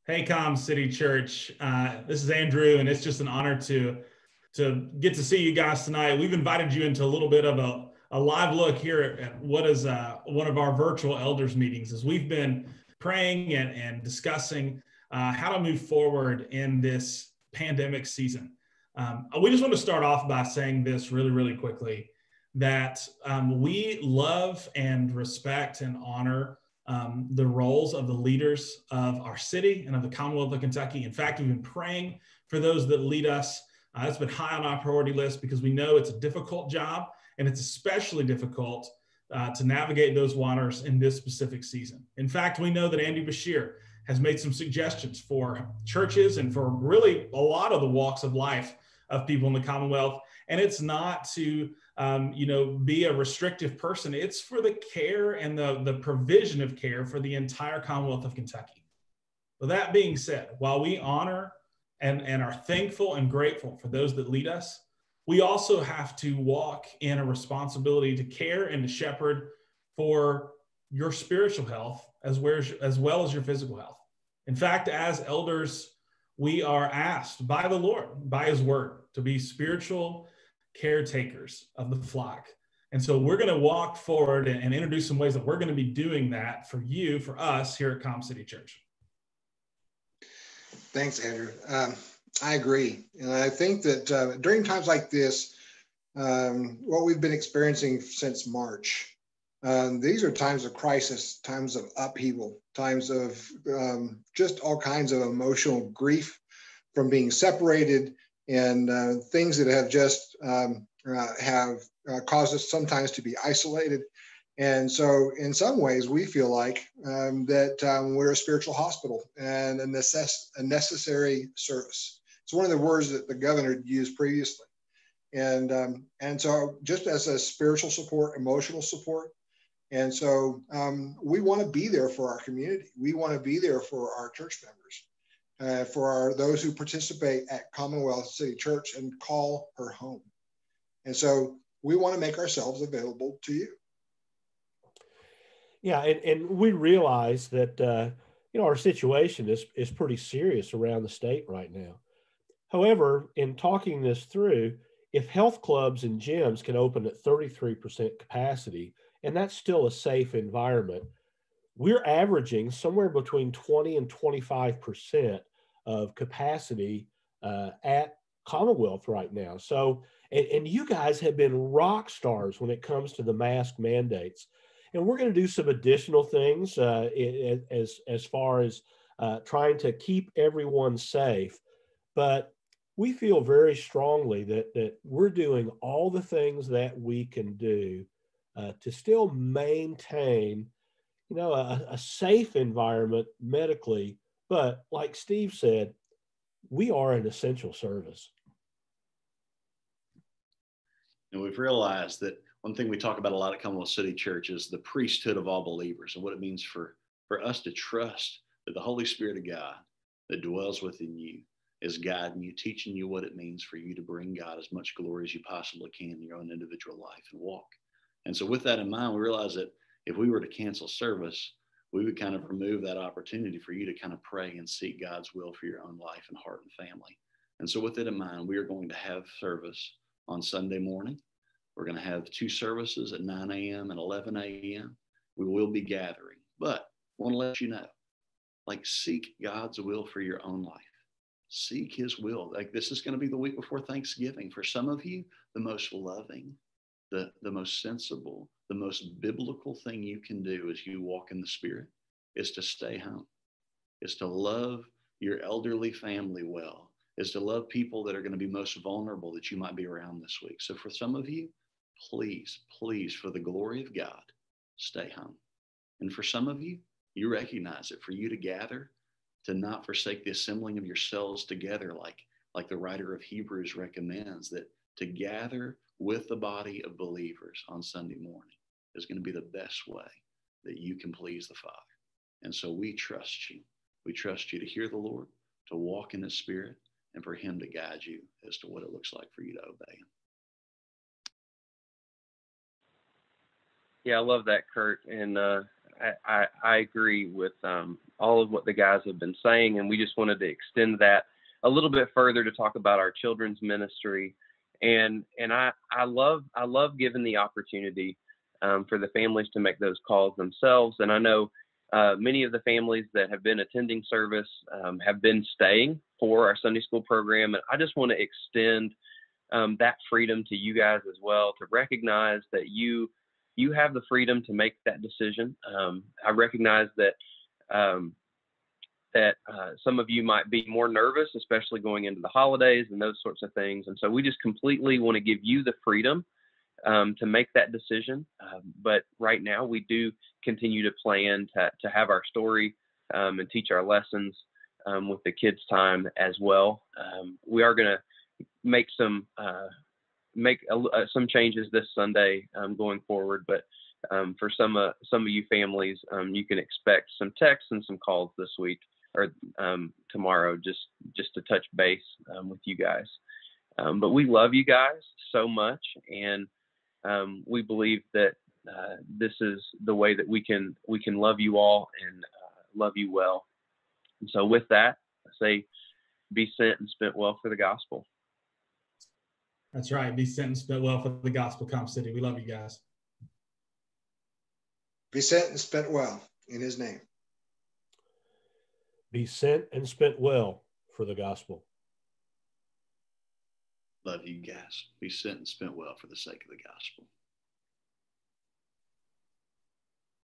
Hey, Com City Church. This is Andrew, and it's just an honor to get to see you guys tonight. We've invited you into a little bit of a live look here at what is one of our virtual elders meetings, as we've been praying and discussing how to move forward in this pandemic season. We just want to start off by saying this really, really quickly, that we love and respect and honor the roles of the leaders of our city and of the Commonwealth of Kentucky. In fact, we've been praying for those that lead us. It's been high on our priority list because we know it's a difficult job, and it's especially difficult to navigate those waters in this specific season. In fact, we know that Andy Bashir has made some suggestions for churches and for really a lot of the walks of life of people in the Commonwealth. And it's not to be a restrictive person. It's for the care and the provision of care for the entire Commonwealth of Kentucky. With that being said, while we honor and are thankful and grateful for those that lead us, we also have to walk in a responsibility to care and to shepherd for your spiritual health as well as your physical health. In fact, as elders, we are asked by the Lord, by his word, to be spiritual caretakers of the flock. And so we're going to walk forward and introduce some ways that we're going to be doing that for you, for us here at Com City Church. Thanks, Andrew. I agree. And I think that during times like this, what we've been experiencing since March, these are times of crisis, times of upheaval, times of just all kinds of emotional grief from being separated, and things that have just have caused us sometimes to be isolated. And so in some ways, we feel like that we're a spiritual hospital and a necessary service. It's one of the words that the governor used previously. And so just as a spiritual support, emotional support. And so we want to be there for our community. We want to be there for our church members, for those who participate at Commonwealth City Church and call her home. And so we want to make ourselves available to you. Yeah, and we realize that our situation is pretty serious around the state right now. However, in talking this through, if health clubs and gyms can open at 33% capacity, and that's still a safe environment, we're averaging somewhere between 20 and 25% of capacity at Commonwealth right now. So, and you guys have been rock stars when it comes to the mask mandates. And we're going to do some additional things as far as trying to keep everyone safe. But we feel very strongly that we're doing all the things that we can do to still maintain, a safe environment medically. But like Steve said, we are an essential service. And we've realized that one thing we talk about a lot at Commonwealth City Church is the priesthood of all believers and what it means for us to trust that the Holy Spirit of God that dwells within you is guiding you, teaching you what it means for you to bring God as much glory as you possibly can in your own individual life and walk. And so with that in mind, we realize that if we were to cancel service, we would kind of remove that opportunity for you to kind of pray and seek God's will for your own life and heart and family. And so with that in mind, we are going to have service on Sunday morning. We're going to have 2 services at 9 a.m. and 11 a.m. We will be gathering, but I want to let you know, seek God's will for your own life. Seek his will. This is going to be the week before Thanksgiving. For some of you, the most loving, the most sensible, the most biblical thing you can do as you walk in the Spirit is to stay home, is to love your elderly family well, is to love people that are going to be most vulnerable that you might be around this week. So for some of you, please, for the glory of God, stay home. And for some of you, you recognize it. For you to gather, to not forsake the assembling of yourselves together, like the writer of Hebrews recommends, that to gather with the body of believers on Sunday morning is going to be the best way that you can please the Father. And so we trust you. We trust you to hear the Lord, to walk in the Spirit, and for him to guide you as to what it looks like for you to obey him. Yeah, I love that, Kurt. And I agree with all of what the guys have been saying, and we just wanted to extend that a little bit further to talk about our children's ministry. And I love giving the opportunity for the families to make those calls themselves. And I know many of the families that have been attending service have been staying for our Sunday school program, and I just want to extend that freedom to you guys as well, to recognize that you have the freedom to make that decision. I recognize that some of you might be more nervous, especially going into the holidays and those sorts of things. And so we just completely want to give you the freedom to make that decision. But right now we do continue to plan to have our story and teach our lessons with the kids' time as well. We are going to make some changes this Sunday going forward, but for some of you families, you can expect some texts and some calls this week or tomorrow, just to touch base with you guys. But we love you guys so much, and we believe that this is the way that we can love you all and love you well. And so with that, I say, be sent and spent well for the gospel. That's right. Be sent and spent well for the gospel, Comp City. We love you guys. Be sent and spent well in his name. Be sent and spent well for the gospel. Love you guys. Be sent and spent well for the sake of the gospel.